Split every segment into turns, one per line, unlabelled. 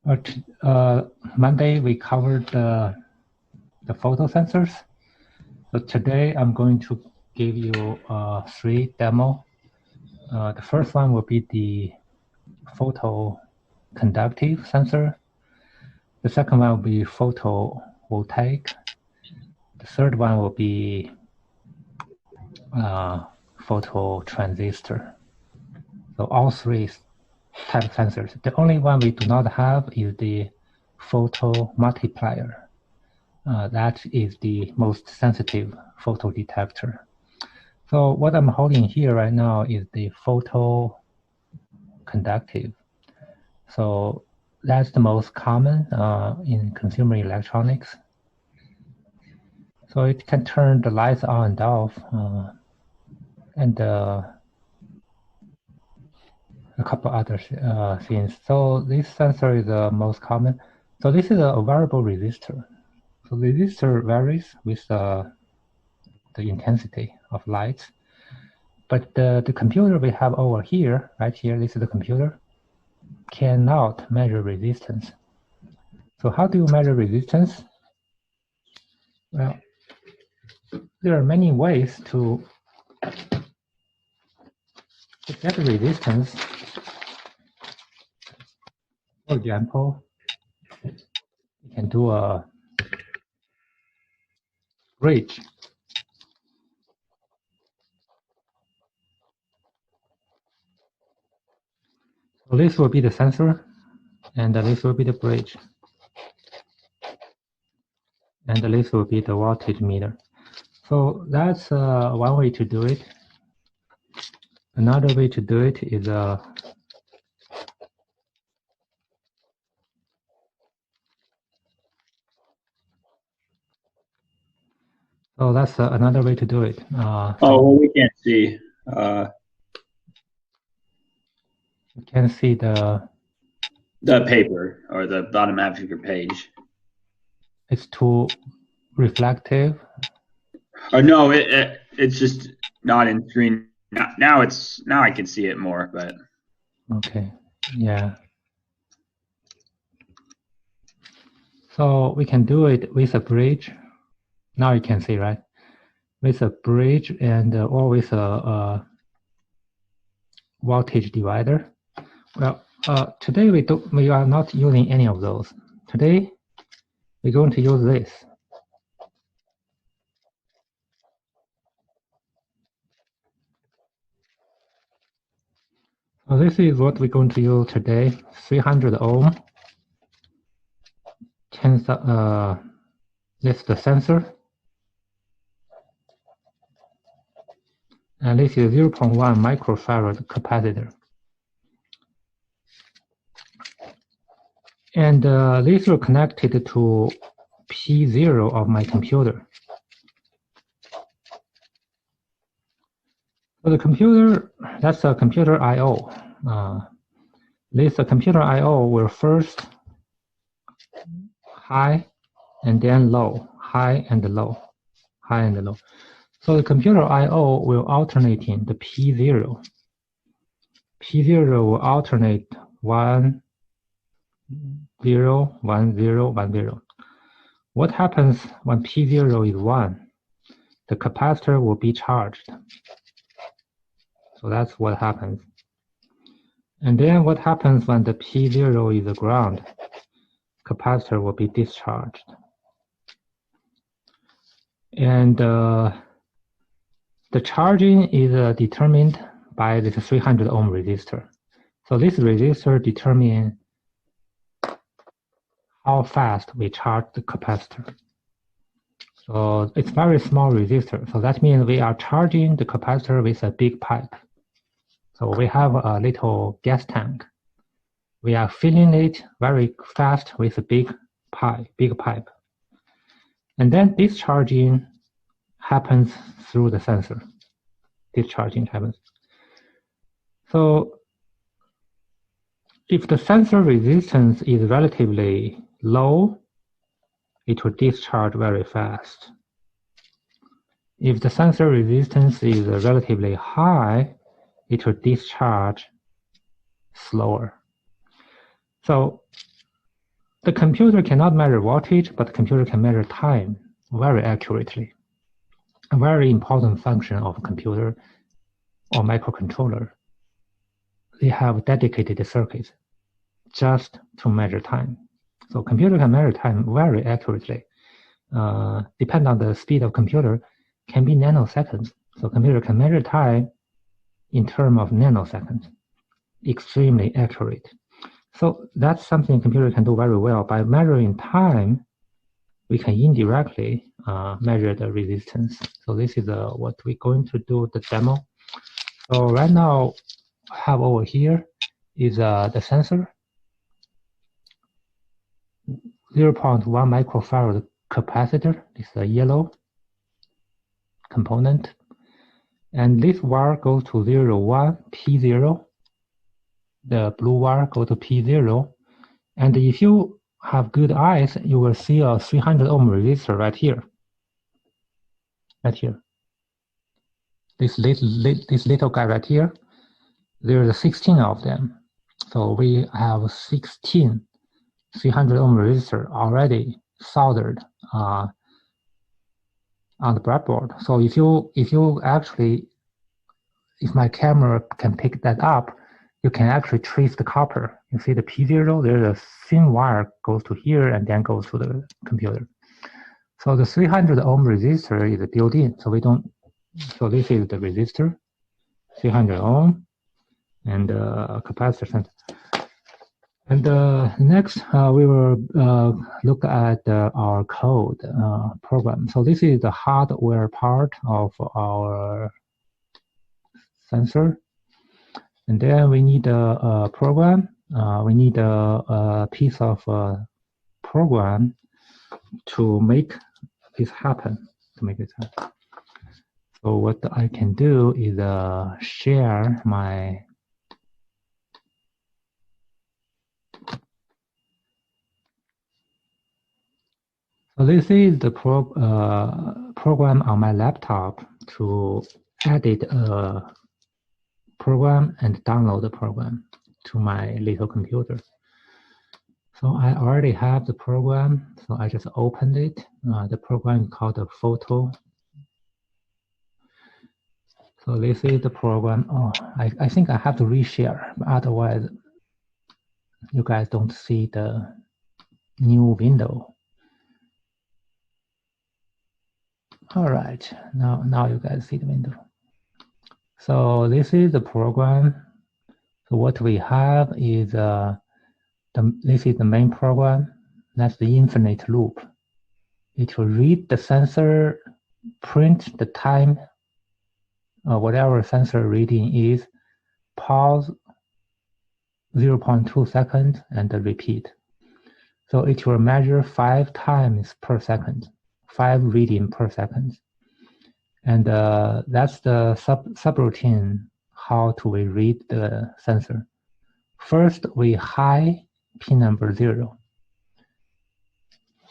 But Monday we covered the photo sensors. So today I'm going to give you 3 demo. The first one will be the photoconductive sensor. The second one will be photovoltaic. The third one will be phototransistor. So all 3 type of sensors. The only one we do not have is the photomultiplier. That is the most sensitive photo detector. So what I'm holding here right now is the photoconductive. So that's the most common in consumer electronics. So it can turn the lights on and off, and a couple other things. So this sensor is the most common. So this is a variable resistor. So the resistor varies with the intensity of light. But the computer we have over here, right here, this is the computer, cannot measure resistance. So how do you measure resistance? Well, there are many ways to get resistance. For example, you can do a bridge. So this will be the sensor, and this will be the bridge. And this will be the voltage meter. So that's one way to do it. Another way to do it is so that's another way to do it.
Well, we can't see.
You can see the
paper or the bottom half of your page.
It's too reflective.
Oh no, it's just not in screen. Now I can see it more, but
okay, yeah. So we can do it with a bridge. Now you can see, right? With a bridge and or with a voltage divider. Well, today we are not using any of those. Today we're going to use this. So this is what we're going to use today. 300 ohm. This is the sensor. And this is 0.1 microfarad capacitor. And these are connected to P0 of my computer. So the computer, that's a computer I/O. This computer I/O will first high and then low, high and low, high and low. So the computer I/O will alternating the P0. P0 will alternate 1, 0, 1, 0, 1, 0. What happens when P0 is 1? The capacitor will be charged. So that's what happens. And then what happens when the P0 is the ground? Capacitor will be discharged. And the charging is determined by this 300 ohm resistor. So this resistor determines how fast we charge the capacitor. So it's very small resistor. So that means we are charging the capacitor with a big pipe. So we have a little gas tank. We are filling it very fast with a big pipe. And then discharging happens through the sensor. Discharging happens. So if the sensor resistance is relatively low, it will discharge very fast. If the sensor resistance is relatively high, it will discharge slower. So the computer cannot measure voltage, but the computer can measure time very accurately. A very important function of a computer or microcontroller. They have dedicated circuits just to measure time. So computer can measure time very accurately. Depend on the speed of computer, can be nanoseconds. So computer can measure time in terms of nanoseconds, extremely accurate. So that's something computer can do very well. By measuring time, we can indirectly measure the resistance. So this is what we're going to do the demo. So right now, I have over here is the sensor, 0.1 microfarad capacitor. This is a yellow component. And this wire goes to 0, 1, P0. The blue wire goes to P0. And if you have good eyes, you will see a 300 ohm resistor right here. Right here. This little guy right here, there's 16 of them. So we have 16 300 ohm resistor already soldered on the breadboard. So if my camera can pick that up, you can actually trace the copper. You see the P0, there's a thin wire goes to here and then goes to the computer. So the 300 ohm resistor is built in. So so this is the resistor, 300 ohm, and capacitor sensor. And next, we will look at our code program. So this is the hardware part of our sensor. And then we need a program. We need a piece of program to make this happen, So what I can do is share my So this is the program on my laptop to edit a program and download the program to my little computer. So I already have the program, so I just opened it. The program is called a photo. So this is the program. Oh, I think I have to reshare, otherwise you guys don't see the new window. All right, now you guys see the window. So this is the program. So what we have is this is the main program. That's the infinite loop. It will read the sensor, print the time, whatever sensor reading is, pause 0.2 seconds and repeat. So it will measure 5 times per second, 5 reading per second. And that's the subroutine how to we read the sensor. First, we high pin number 0.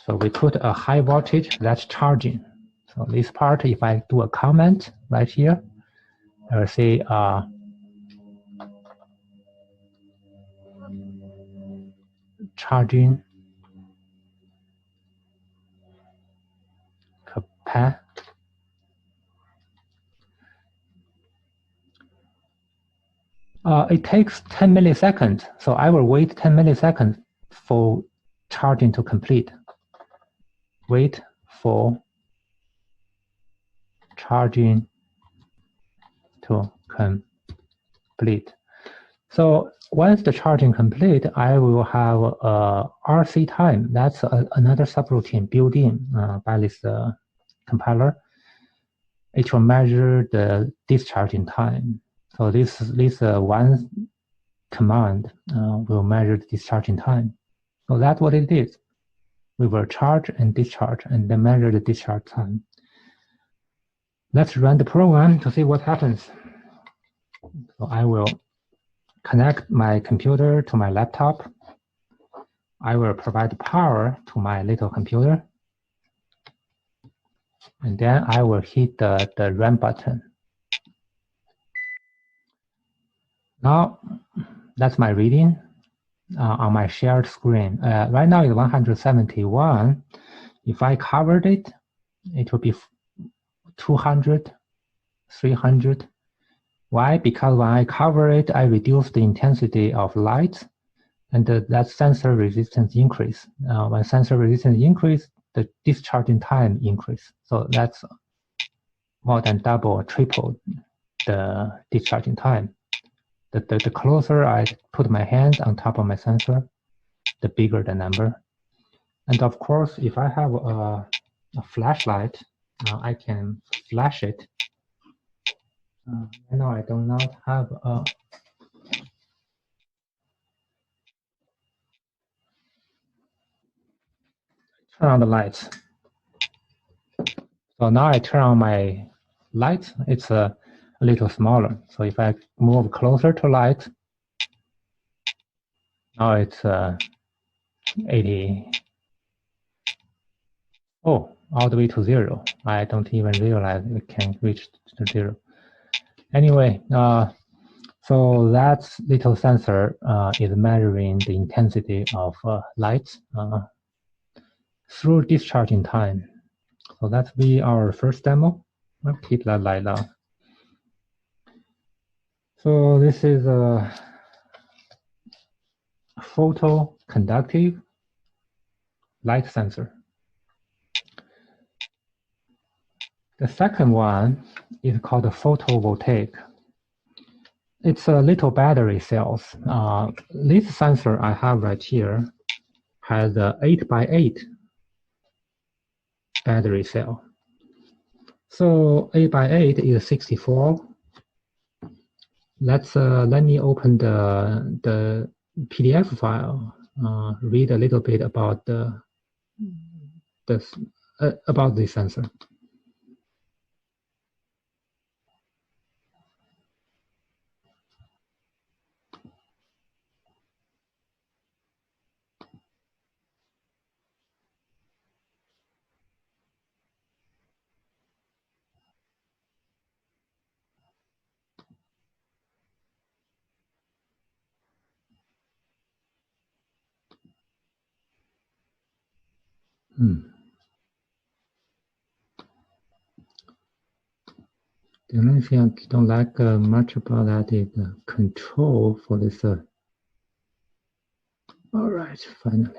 So we put a high voltage, that's charging. So this part, if I do a comment right here, I will say charging capacity. It takes 10 milliseconds, so I will wait 10 milliseconds for charging to complete. Wait for charging to complete. So once the charging complete, I will have RC time. That's another subroutine built in by this compiler. It will measure the discharging time. So this one command will measure the discharging time. So that's what it is. We will charge and discharge and then measure the discharge time. Let's run the program to see what happens. So I will connect my computer to my laptop. I will provide power to my little computer. And then I will hit the run button. Now, that's my reading. on my shared screen. Right now it's 171. If I covered it, it would be 200, 300. Why? Because when I cover it, I reduce the intensity of light, and that sensor resistance increase. When sensor resistance increase, the discharging time increase. So that's more than double or triple the discharging time. The closer I put my hand on top of my sensor, the bigger the number. And of course, if I have a flashlight, I can flash it. Right now I do not have a turn on the lights. So now I turn on my light, it's a little smaller. So if I move closer to light, now it's 80. Oh, all the way to 0. I don't even realize it can reach to 0. Anyway, so that little sensor is measuring the intensity of light through discharging time. So that'll be our first demo. I'll keep that light on. So this is a photoconductive light sensor. The second one is called a photovoltaic. It's a little battery cells. This sensor I have right here has a 8x8 battery cell. So 8x8 is 64. Let me open the PDF file. Read a little bit about about this sensor. The only thing I don't like much about that is the control for this. All right, finally.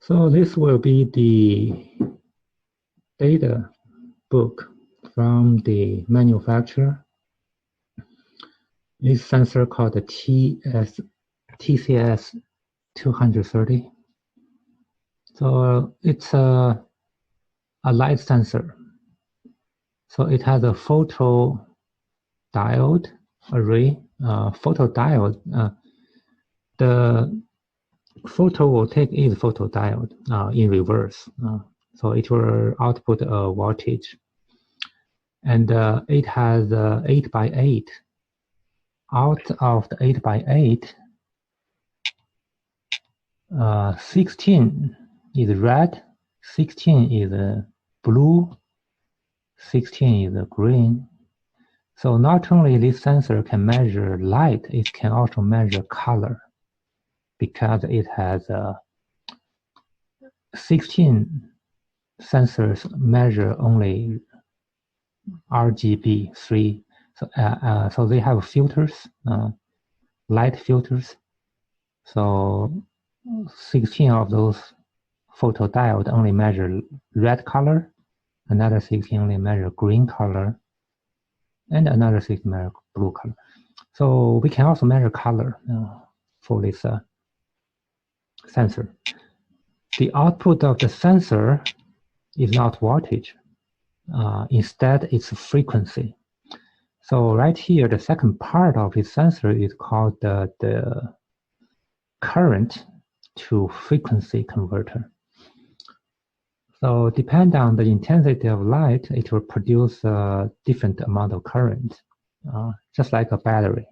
So this will be the data book from the manufacturer. This sensor called the TCS 230. So it's a light sensor. So it has a photodiode array. Photodiode. The photovoltaic is photodiode in reverse. So it will output a voltage. And it has 8x8. Out of the 8x8, 16 is red, 16 is blue, 16 is green. So not only this sensor can measure light, it can also measure color, because it has 16 sensors measure only RGB 3. So they have filters, light filters. So 16 of those photodiode only measure red color, another 16 only measure green color, and another 16 measure blue color. So we can also measure color for this sensor. The output of the sensor is not voltage. Instead, it's frequency. So right here, the second part of this sensor is called the current to frequency converter. So depending on the intensity of light, it will produce a different amount of current, just like a battery.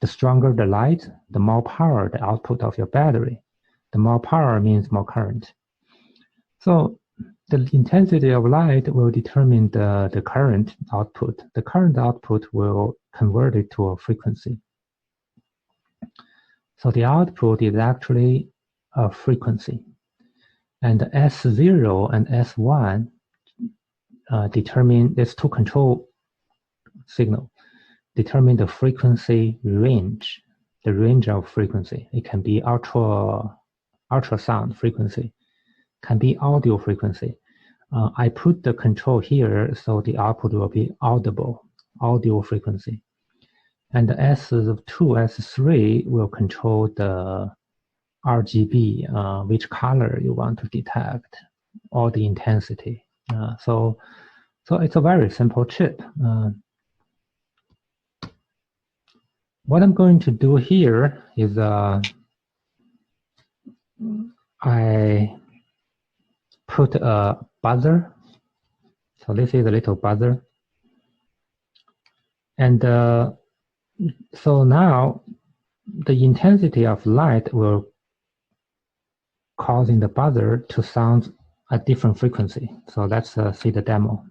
The stronger the light, the more power the output of your battery. The more power means more current. So the intensity of light will determine the current output. The current output will convert it to a frequency. So the output is actually a frequency. And S0 and S1 determine, there's two control signal, determine the frequency range, the range of frequency. It can be ultrasound frequency, can be audio frequency. I put the control here so the output will be audible, audio frequency. And the S2, S3 will control the RGB, which color you want to detect, or the intensity. So it's a very simple chip. What I'm going to do here is I put a buzzer. So this is a little buzzer. And so now the intensity of light will causing the buzzer to sound a different frequency. So let's see the demo.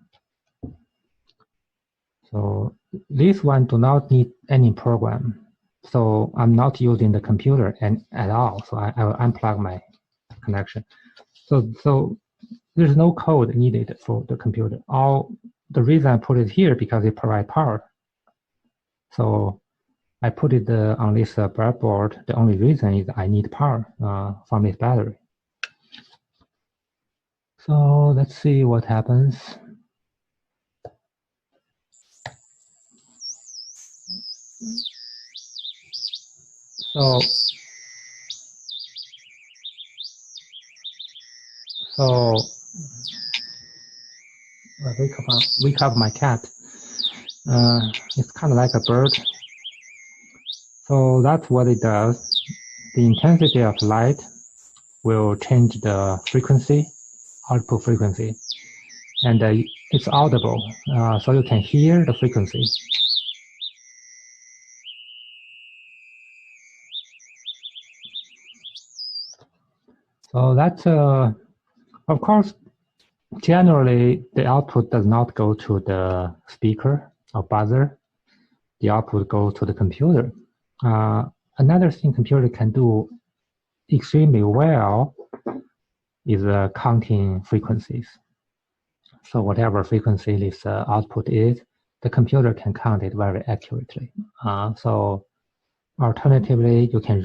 So this one do not need any program. So I'm not using the computer at all. So I will unplug my connection. So there's no code needed for the computer. The reason I put it here because it provides power. So I put it on this breadboard. The only reason is I need power from this battery. So let's see what happens. So I wake up my cat. It's kind of like a bird. So that's what it does. The intensity of light will change the frequency, output frequency, and it's audible, so you can hear the frequency. So that's, of course, generally the output does not go to the speaker or buzzer. The output goes to the computer. Another thing computer can do extremely well is counting frequencies. So whatever frequency this output is, the computer can count it very accurately. So alternatively, you can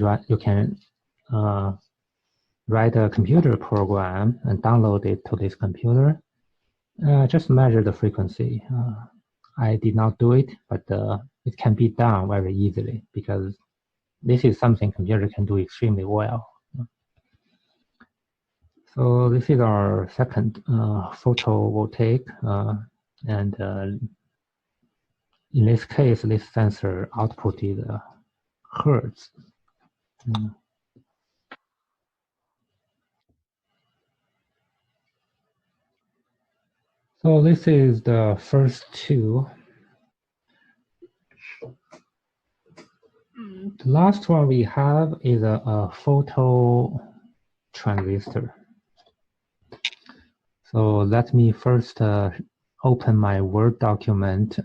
write a computer program and download it to this computer. Just measure the frequency. I did not do it, but it can be done very easily because this is something computer can do extremely well. So this is our second photovoltaic, and in this case, this sensor output is hertz. So this is the first two. The last one we have is a photo transistor. So let me first open my Word document.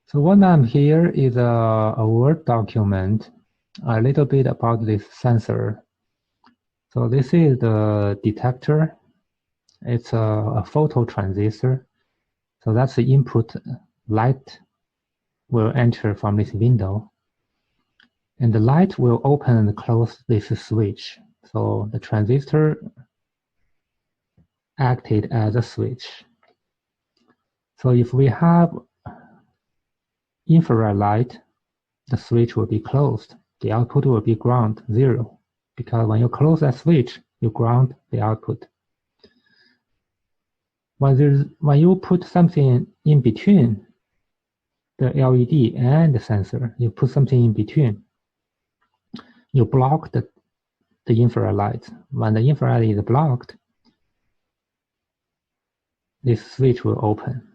So what I'm here is a Word document, a little bit about this sensor. So this is the detector. It's a photo transistor. So that's the input. Light will enter from this window. And the light will open and close this switch. So the transistor acted as a switch. So if we have infrared light, the switch will be closed. The output will be ground, 0. Because when you close that switch, you ground the output. When you put something in between the LED and the sensor, you put something in between, you block the infrared light. When the infrared is blocked, this switch will open.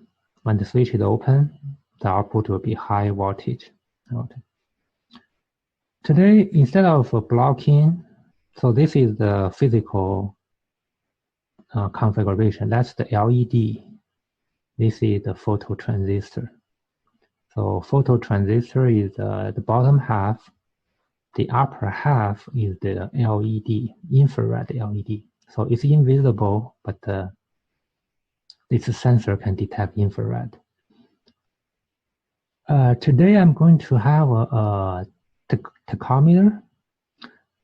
When the switch is open, the output will be high voltage. Okay. Today, instead of blocking, so this is the physical configuration. That's the LED. This is the phototransistor. So phototransistor is the bottom half. The upper half is the LED, infrared LED. So it's invisible, but this sensor can detect infrared. Today I'm going to have a tachometer.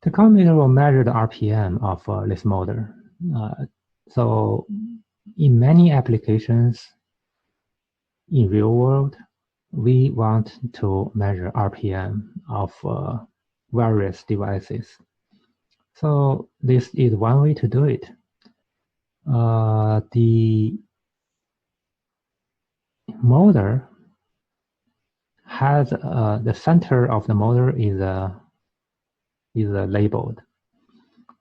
Tachometer will measure the RPM of this motor. So in many applications in real world, we want to measure RPM of various devices. So this is one way to do it. The motor has the center of the motor is labeled.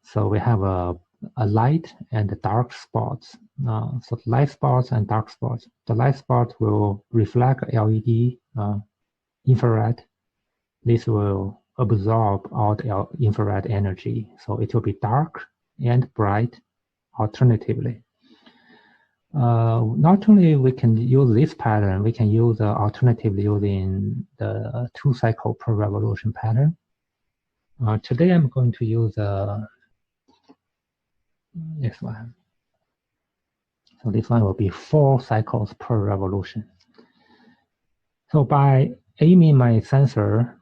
So we have a light and dark spots. So light spots and dark spots. The light spot will reflect LED infrared. This will absorb all the infrared energy. So it will be dark and bright alternatively. Not only we can use this pattern, we can use alternatively using the 2-cycle per revolution pattern. Today I'm going to use this one. So this one will be 4 cycles per revolution. So by aiming my sensor,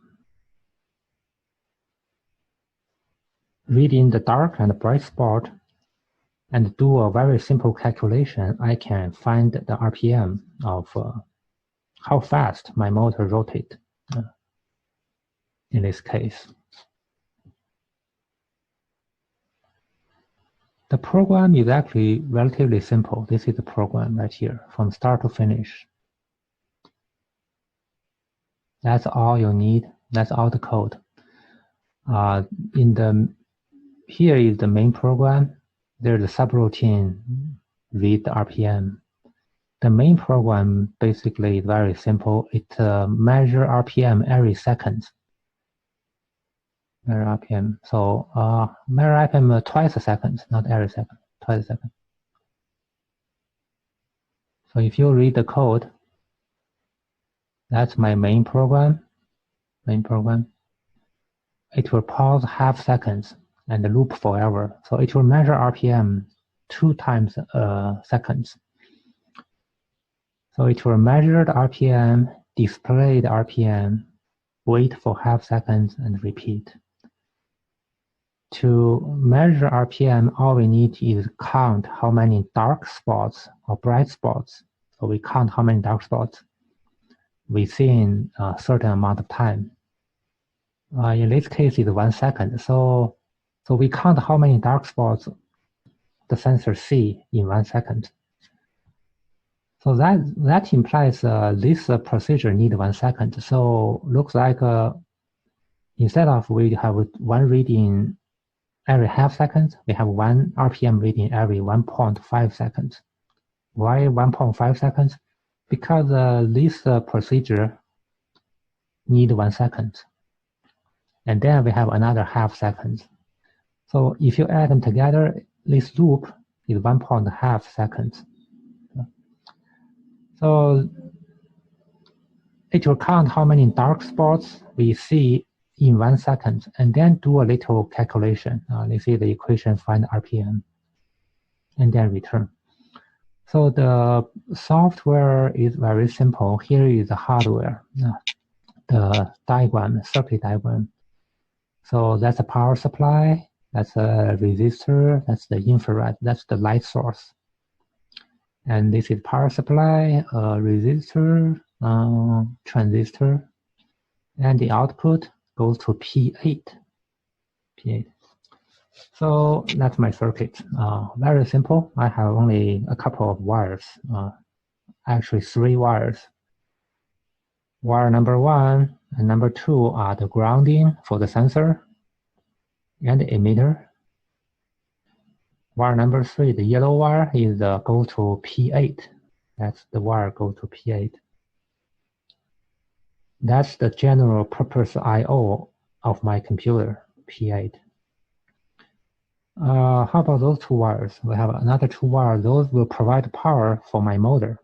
reading the dark and bright spot, and do a very simple calculation, I can find the RPM of how fast my motor rotates in this case. The program is actually relatively simple. This is the program right here, from start to finish. That's all you need. That's all the code. Here is the main program. There's a subroutine, read the RPM. The main program basically is very simple. It measures RPM every second. Measure RPM. So measure RPM twice a second, not every second, twice a second. So if you read the code, that's my main program. It will pause half seconds and loop forever. So it will measure RPM 2 times seconds. So it will measure the RPM, display the RPM, wait for half seconds, and repeat. To measure RPM, all we need is count how many dark spots or bright spots. So we count how many dark spots within a certain amount of time. In this case, it's 1 second. So we count how many dark spots the sensor see in 1 second. So that implies this procedure need 1 second. So looks like instead of we have one reading every half second, we have one RPM reading every 1.5 seconds. Why 1.5 seconds? Because this procedure need 1 second. And then we have another half second. So if you add them together, this loop is 1.5 seconds. So it will count how many dark spots we see in 1 second, and then do a little calculation. This is the equation, find RPM, and then return. So the software is very simple. Here is the hardware, the diagram, circuit diagram. So that's a power supply, that's a resistor, that's the infrared, that's the light source. And this is power supply, resistor, transistor, and the output goes to P8. So that's my circuit. Very simple. I have only a couple of wires, actually 3 wires. Wire number 1 and number 2 are the grounding for the sensor and the emitter. Wire number 3, the yellow wire, is go to P8. That's the wire go to P8. That's the general purpose I/O of my computer, P8. How about those two wires? We have another two wires. Those will provide power for my motor.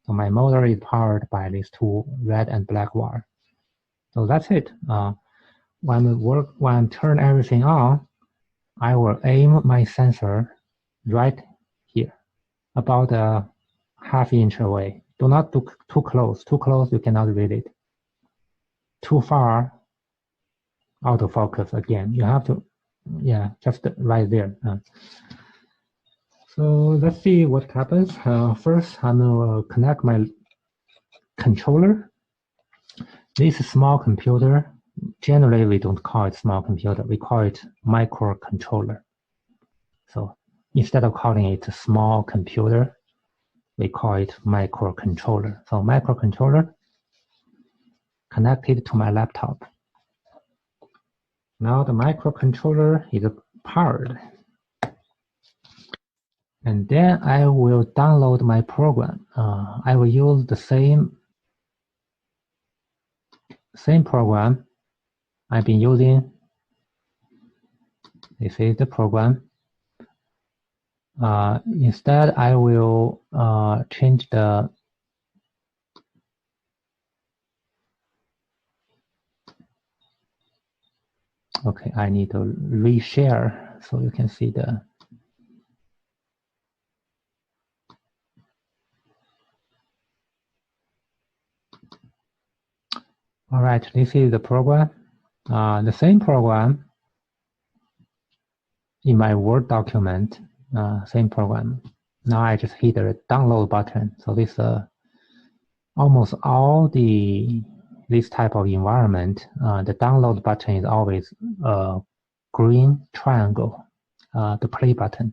So my motor is powered by these two red and black wires. So that's it. When I turn everything on, I will aim my sensor right here, about a ½ inch away. Do not do too close. Too close, you cannot read it. Too far, autofocus again. You have to, yeah, just right there. So let's see what happens. First, I'm going to connect my controller. This small computer, generally we don't call it small computer, we call it microcontroller. So instead of calling it a small computer, we call it microcontroller. So microcontroller connected to my laptop. Now the microcontroller is powered. And then I will download my program. I will use the same program I've been using. This is the program. Instead, I will change the okay, I need to reshare so you can see the all right, this is the program. The same program in my Word document, same program. Now I just hit the download button. So this almost all this type of environment, the download button is always a green triangle, the play button.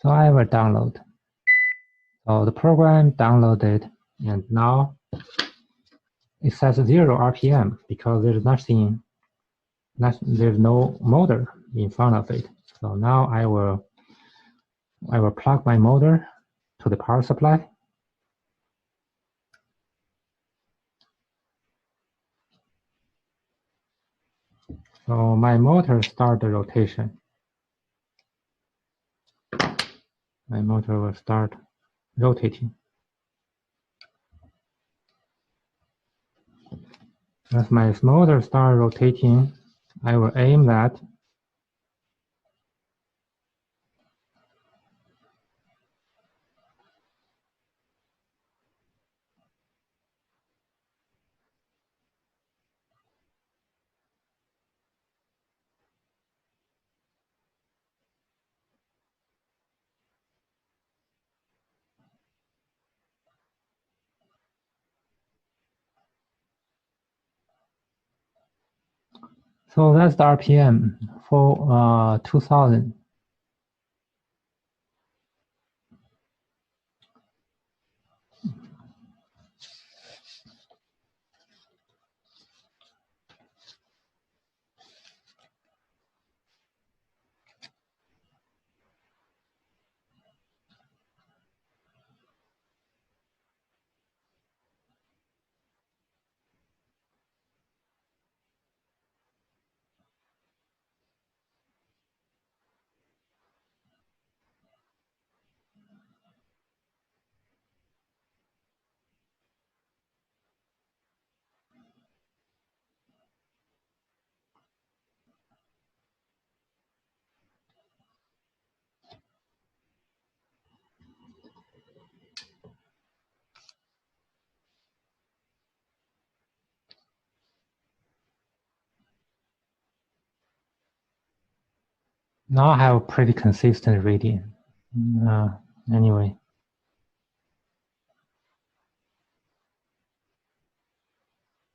So I will download. So the program downloaded, and now it says 0 RPM because there's there's no motor in front of it. So now I will plug my motor to the power supply. So my motor start the rotation. My motor will start rotating. As my motor starts rotating, I will aim that. So that's the RPM for 2000. Now I have a pretty consistent reading. Anyway.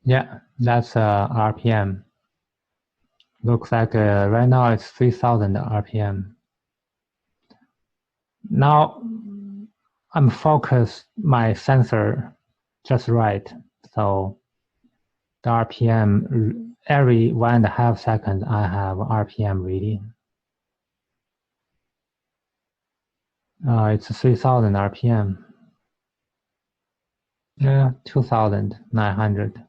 Yeah, that's RPM. Looks like right now it's 3000 RPM. Now I'm focused my sensor just right. So the RPM, every 1.5 seconds I have RPM reading. It's 3000 RPM. Yeah, 2900.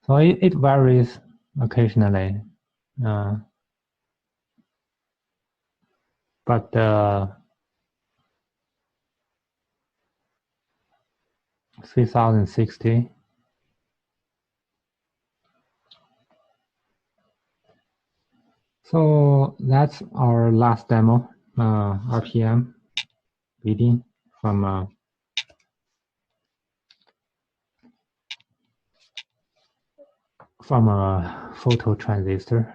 So it varies occasionally. but 3060. So that's our last demo, RPM reading from a photo transistor.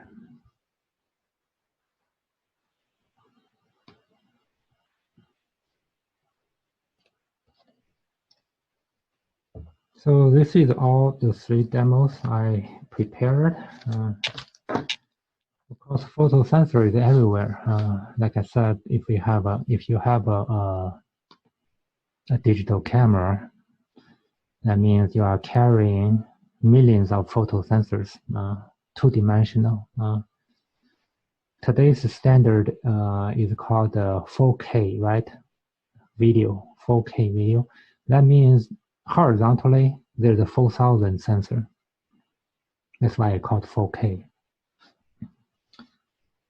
So this is all the 3 demos I prepared. Of course, photo sensor is everywhere. Like I said, if you have a digital camera, that means you are carrying millions of photo sensors, 2-dimensional. Today's standard is called 4K, right? Video, 4K video. That means horizontally, there's a 4,000 sensor. That's why I call it 4K.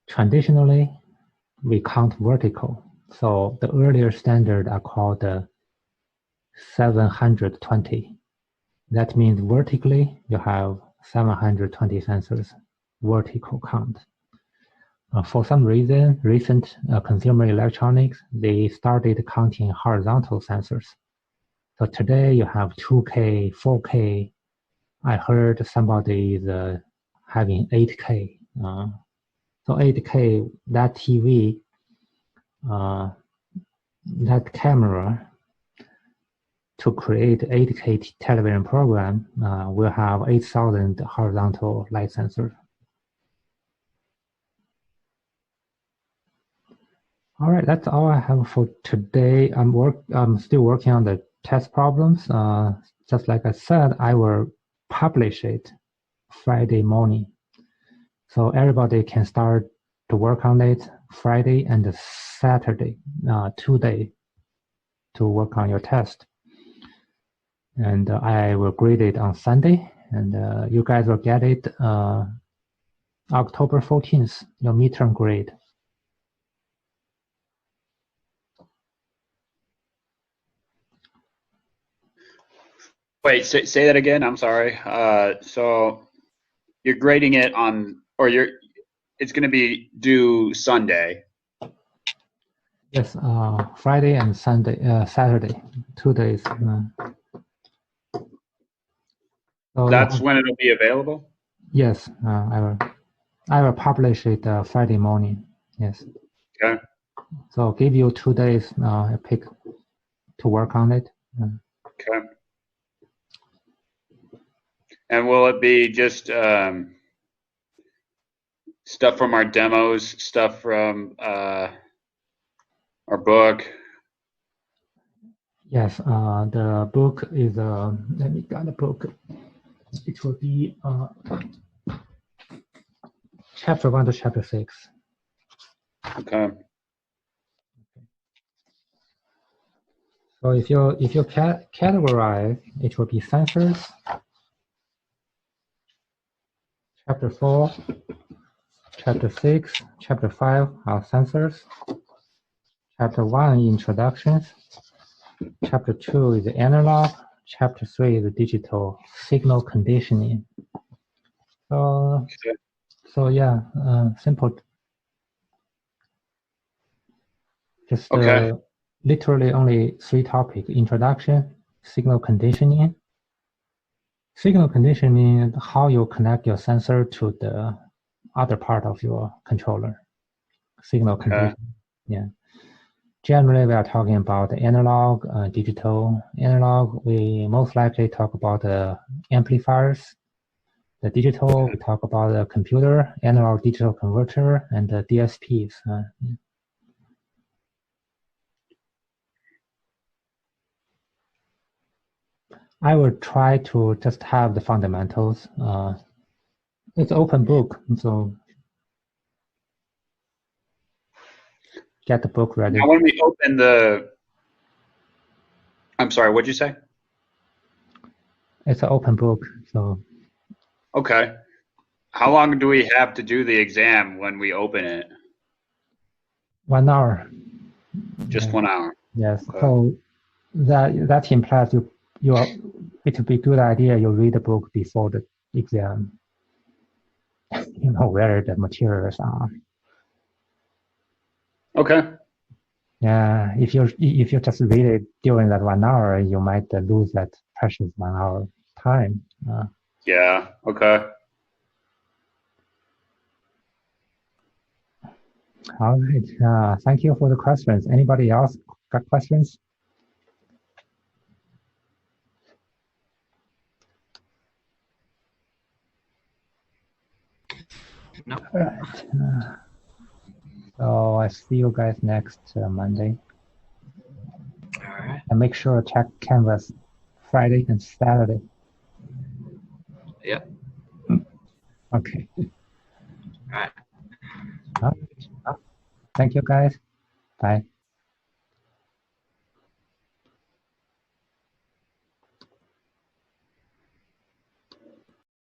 Traditionally, we count vertical. So the earlier standard are called 720. That means vertically, you have 720 sensors, vertical count. For some reason, recent consumer electronics, they started counting horizontal sensors. So today you have 2K, 4K. I heard somebody is having 8K. So 8K, that TV, that camera, to create 8K television program, will have 8,000 horizontal light sensors. All right, that's all I have for today. I'm still working on the test problems. Just like I said, I will publish it Friday morning. So everybody can start to work on it Friday and Saturday, 2 days to work on your test. And I will grade it on Sunday, and you guys will get it October 14th, your midterm grade.
Wait, say that again. I'm sorry. So you're grading it on, or it's going to be due Sunday.
Yes, Friday and Saturday, 2 days. So
that's when it'll be available?
Yes, I will publish it Friday morning. Yes.
Okay.
So I'll give you 2 days to work on it.
Okay. And will it be just stuff from our demos, stuff from our book?
Yes, the book is, let me get the book. It will be chapter 1 to chapter 6.
Okay.
So if you categorize, it will be sensors. Chapter 4, chapter 6, chapter 5 are sensors. Chapter 1, introductions. Chapter 2 is analog. Chapter 3 is digital signal conditioning. So yeah, simple. Just literally only 3 topics: introduction, signal conditioning. Signal conditioning is how you connect your sensor to the other part of your controller. Signal conditioning, yeah. Generally, we are talking about analog, digital. Analog, we most likely talk about the amplifiers. The digital, we talk about the computer, analog digital converter, and the DSPs. I will try to just have the fundamentals. It's open book, so get the book ready.
Now when we open the, I'm sorry, what'd you say?
It's an open book, so.
Okay. How long do we have to do the exam when we open it?
1 hour.
Just
Yeah.
1 hour.
Yes.
Okay.
So that implies it would be a good idea you read the book before the exam. You know where the materials are.
Okay.
Yeah. If you just read it during that 1 hour, you might lose that precious 1 hour time.
Yeah. Okay.
All right. Thank you for the questions. Anybody else got questions?
No.
All right. So I see you guys next Monday.
All right.
And make sure to check Canvas Friday and Saturday.
Yep.
Okay.
All right.
Thank you, guys. Bye.